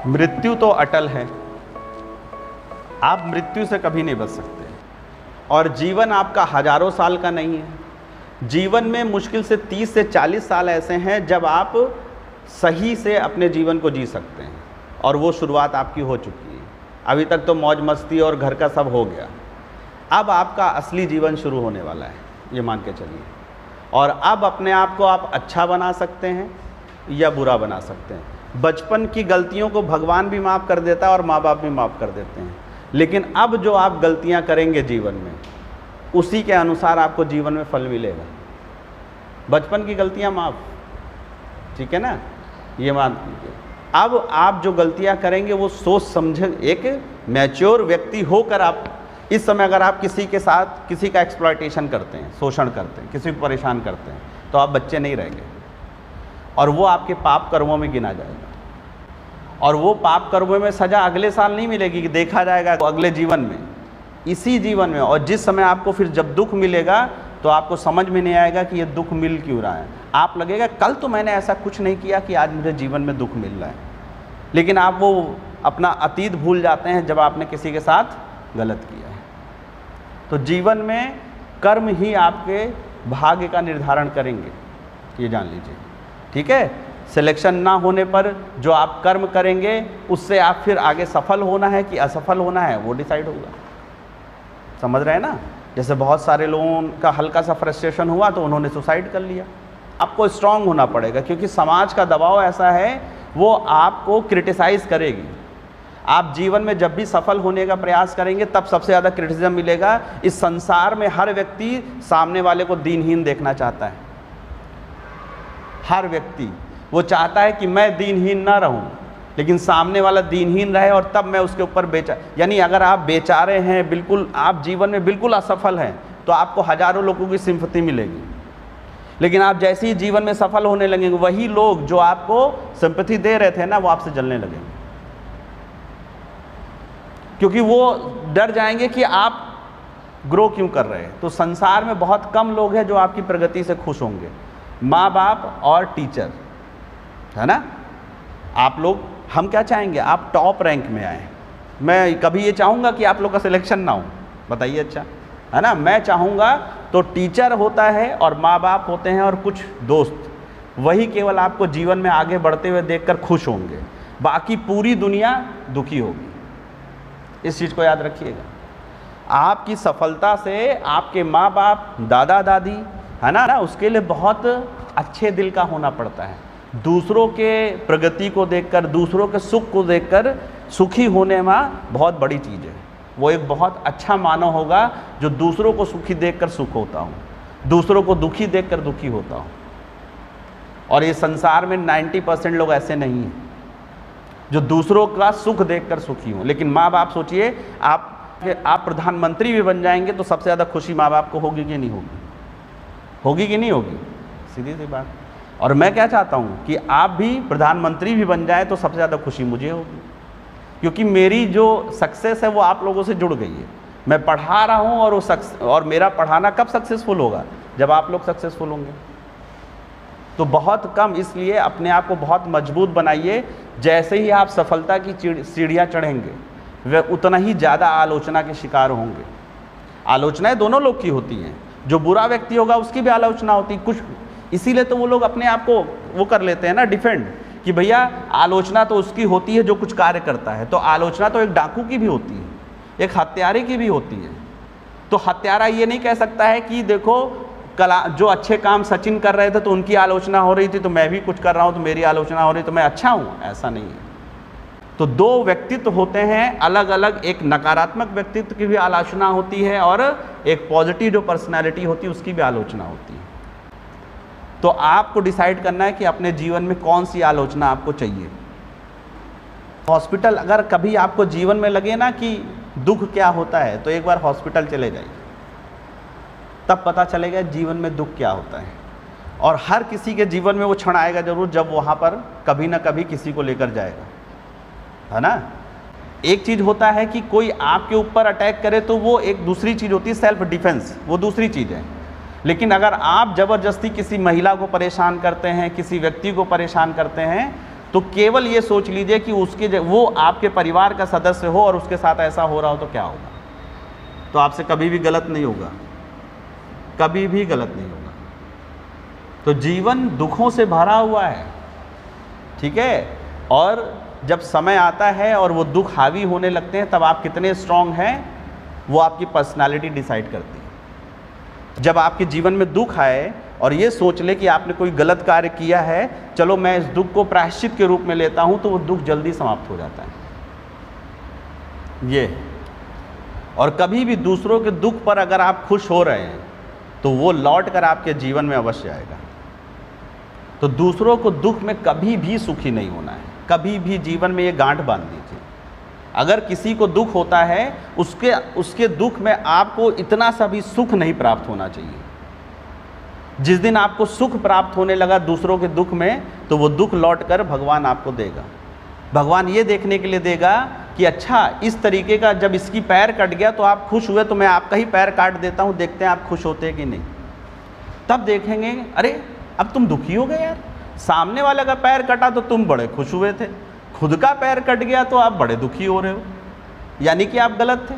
मृत्यु तो अटल है, आप मृत्यु से कभी नहीं बच सकते। और जीवन आपका हजारों साल का नहीं है। जीवन में मुश्किल से 30 से 40 साल ऐसे हैं जब आप सही से अपने जीवन को जी सकते हैं, और वो शुरुआत आपकी हो चुकी है। अभी तक तो मौज मस्ती और घर का सब हो गया, अब आपका असली जीवन शुरू होने वाला है, ये मान के चलिए। और अब अपने आप को आप अच्छा बना सकते हैं या बुरा बना सकते हैं। बचपन की गलतियों को भगवान भी माफ़ कर देता है और माँ बाप भी माफ़ कर देते हैं, लेकिन अब जो आप गलतियां करेंगे जीवन में, उसी के अनुसार आपको जीवन में फल मिलेगा। बचपन की गलतियां माफ़, ठीक है ना, ये मान लीजिए। अब आप जो गलतियां करेंगे वो सोच समझे, एक मैच्योर व्यक्ति होकर आप इस समय अगर आप किसी के साथ किसी का एक्सप्लॉयटेशन करते हैं, शोषण करते हैं, किसी को परेशान करते हैं, तो आप बच्चे नहीं रहेंगे और वो आपके पाप कर्मों में गिना जाएगा। और वो पाप कर्मों में सज़ा अगले साल नहीं मिलेगी कि देखा जाएगा अगले जीवन में, इसी जीवन में। और जिस समय आपको फिर जब दुख मिलेगा तो आपको समझ में नहीं आएगा कि ये दुख मिल क्यों रहा है। आप लगेगा कल तो मैंने ऐसा कुछ नहीं किया कि आज मुझे जीवन में दुख मिल रहा है, लेकिन आप वो अपना अतीत भूल जाते हैं जब आपने किसी के साथ गलत किया है। तो जीवन में कर्म ही आपके भाग्य का निर्धारण करेंगे, ये जान लीजिए, ठीक है। सिलेक्शन ना होने पर जो आप कर्म करेंगे उससे आप फिर आगे सफल होना है कि असफल होना है वो डिसाइड होगा। समझ रहे हैं ना। जैसे बहुत सारे लोगों का हल्का सा फ्रस्ट्रेशन हुआ तो उन्होंने सुसाइड कर लिया। आपको स्ट्रांग होना पड़ेगा, क्योंकि समाज का दबाव ऐसा है, वो आपको क्रिटिसाइज़ करेगी। आप जीवन में जब भी सफल होने का प्रयास करेंगे तब सबसे ज़्यादा क्रिटिसिज्म मिलेगा। इस संसार में हर व्यक्ति सामने वाले को दीनहीन देखना चाहता है। हर व्यक्ति वो चाहता है कि मैं दीनहीन ना रहूं, लेकिन सामने वाला दीनहीन रहे और तब मैं उसके ऊपर यानी अगर आप बेचारे हैं, बिल्कुल आप जीवन में बिल्कुल असफल हैं, तो आपको हजारों लोगों की सिंपैथी मिलेगी। लेकिन आप जैसे ही जीवन में सफल होने लगेंगे, वही लोग जो आपको सिंपैथी दे रहे थे ना, वो आपसे जलने लगेंगे, क्योंकि वो डर जाएंगे कि आप ग्रो क्यों कर रहे हैं। तो संसार में बहुत कम लोग हैं जो आपकी प्रगति से खुश होंगे, माँ बाप और टीचर, है ना। आप लोग, हम क्या चाहेंगे, आप टॉप रैंक में आए। मैं कभी ये चाहूँगा कि आप लोग का सिलेक्शन ना हो, बताइए, अच्छा है ना। मैं चाहूँगा तो टीचर होता है और माँ बाप होते हैं और कुछ दोस्त, वही केवल आपको जीवन में आगे बढ़ते हुए देखकर खुश होंगे, बाकी पूरी दुनिया दुखी होगी। इस चीज़ को याद रखिएगा। आपकी सफलता से आपके माँ बाप, दादा दादी, है ना, उसके लिए बहुत अच्छे दिल का होना पड़ता है। दूसरों के प्रगति को देखकर, दूसरों के सुख को देखकर सुखी होने में बहुत बड़ी चीज़ है। वो एक बहुत अच्छा मानव होगा जो दूसरों को सुखी देखकर सुख होता हूँ, दूसरों को दुखी देखकर दुखी होता हूँ। और ये संसार में 90% लोग ऐसे नहीं हैं जो दूसरों का सुख देखकर सुखी हों। लेकिन माँ बाप, सोचिए, आप प्रधानमंत्री भी बन जाएंगे तो सबसे ज़्यादा खुशी माँ बाप को होगी कि नहीं होगी? होगी कि नहीं होगी? सीधी सी बात। और मैं क्या चाहता हूँ कि आप भी प्रधानमंत्री भी बन जाए तो सबसे ज़्यादा खुशी मुझे होगी, क्योंकि मेरी जो सक्सेस है वो आप लोगों से जुड़ गई है। मैं पढ़ा रहा हूँ और और मेरा पढ़ाना कब सक्सेसफुल होगा? जब आप लोग सक्सेसफुल होंगे। तो बहुत कम, इसलिए अपने आप को बहुत मजबूत बनाइए। जैसे ही आप सफलता की सीढ़ियाँ चढ़ेंगे, वे उतना ही ज़्यादा आलोचना के शिकार होंगे। आलोचनाएं दोनों लोग की होती हैं, जो बुरा व्यक्ति होगा उसकी भी आलोचना होती है कुछ। इसीलिए तो वो लोग अपने आप को वो कर लेते हैं ना, डिफेंड, कि भैया आलोचना तो उसकी होती है जो कुछ कार्य करता है। तो आलोचना तो एक डाकू की भी होती है, एक हत्यारे की भी होती है। तो हत्यारा ये नहीं कह सकता है कि देखो कला, जो अच्छे काम सचिन कर रहे थे तो उनकी आलोचना हो रही थी, तो मैं भी कुछ कर रहा हूँ तो मेरी आलोचना हो रही, तो मैं अच्छा हूँ। ऐसा नहीं है। तो दो व्यक्तित्व होते हैं अलग अलग, एक नकारात्मक व्यक्तित्व की भी आलोचना होती है और एक पॉजिटिव जो पर्सनैलिटी होती है उसकी भी आलोचना होती है। तो आपको डिसाइड करना है कि अपने जीवन में कौन सी आलोचना आपको चाहिए। हॉस्पिटल, अगर कभी आपको जीवन में लगे ना कि दुख क्या होता है, तो एक बार हॉस्पिटल चले जाइए, तब पता चलेगा जीवन में दुख क्या होता है। और हर किसी के जीवन में वो क्षण आएगा जरूर जब वहाँ पर कभी ना कभी किसी को लेकर जाएगा, है ना। एक चीज़ होता है कि कोई आपके ऊपर अटैक करे तो वो एक दूसरी चीज़ होती है, सेल्फ डिफेंस, वो दूसरी चीज़ है। लेकिन अगर आप ज़बरदस्ती किसी महिला को परेशान करते हैं, किसी व्यक्ति को परेशान करते हैं, तो केवल ये सोच लीजिए कि वो आपके परिवार का सदस्य हो और उसके साथ ऐसा हो रहा हो तो क्या होगा। तो आपसे कभी भी गलत नहीं होगा, कभी भी गलत नहीं होगा। तो जीवन दुखों से भरा हुआ है, ठीक है। और जब समय आता है और वो दुख हावी होने लगते हैं, तब आप कितने स्ट्रांग हैं वो आपकी पर्सनालिटी डिसाइड करती है। जब आपके जीवन में दुख आए और ये सोच ले कि आपने कोई गलत कार्य किया है, चलो मैं इस दुख को प्रायश्चित के रूप में लेता हूं, तो वो दुख जल्दी समाप्त हो जाता है ये। और कभी भी दूसरों के दुख पर अगर आप खुश हो रहे हैं तो वो लौट कर आपके जीवन में अवश्य आएगा। तो दूसरों को दुख में कभी भी सुखी नहीं होना है, कभी भी जीवन में ये गांठ बांध दीजिए। अगर किसी को दुख होता है, उसके दुख में आपको इतना सा भी सुख नहीं प्राप्त होना चाहिए। जिस दिन आपको सुख प्राप्त होने लगा दूसरों के दुख में, तो वो दुख लौट कर भगवान आपको देगा। भगवान ये देखने के लिए देगा कि अच्छा इस तरीके का, जब इसकी पैर कट गया तो आप खुश हुए, तो मैं आपका ही पैर काट देता हूँ, देखते हैं आप खुश होते हैं कि नहीं। तब देखेंगे अरे अब तुम दुखी हो गए यार, सामने वाले का पैर कटा तो तुम बड़े खुश हुए थे, खुद का पैर कट गया तो आप बड़े दुखी हो रहे हो, यानी कि आप गलत थे।